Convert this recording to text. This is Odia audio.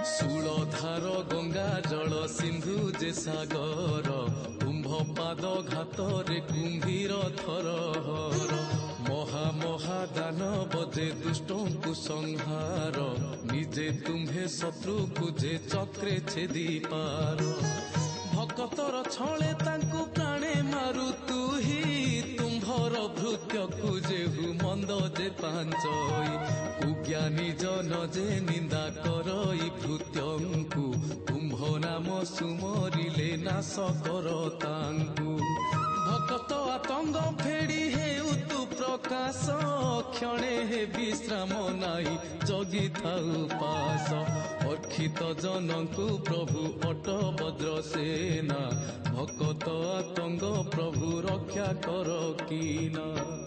ଧାର ଗଙ୍ଗା ଜଳ ସିନ୍ଧୁ ଯେ ସାଗର କୁମ୍ଭ ପାଦ ଘାତରେ କୁମ୍ଭୀର ଥରହର ମହା ମହା ଦାନବ ଯେ ଦୁଷ୍ଟଙ୍କୁ ସଂହାର ନିଜେ ତୁମ୍ଭେ ଶତ୍ରୁକୁ ଯେ ଚକ୍ରେ ଛେଦି ପାର ଭକତର ଛଳେ ତାଙ୍କୁ ପ୍ରାଣେ ମାରୁ ତୁହି ତୁମ୍ଭର ଭୃତ୍ୟକୁ ଯେହୁ ମନ୍ଦ ଯେ ପାଞ୍ଚଇ କୁଜ୍ଞାନୀ ଜନ ଯେ ନିନ୍ଦା କରଇ ଭୃତ୍ୟଙ୍କୁ ତୁମ୍ଭ ନାମ ସୁମରିଲେ ନାଶ କର ତାଙ୍କୁ ଭକତ ଆତଙ୍ଗ ଫେଡ଼ି ହେଉ ତୁ ପ୍ରକାଶ କ୍ଷଣେ ହେ ବିଶ୍ରାମ ନାହିଁ ଜଗିଥାଉ ପାଶ ଅର୍ଖିତ ଜନଙ୍କୁ ପ୍ରଭୁ ଅଟ ବଜ୍ର ସେନା ଭକତ ଆତଙ୍ଗ ପ୍ରଭୁ ରକ୍ଷା କର କିନା।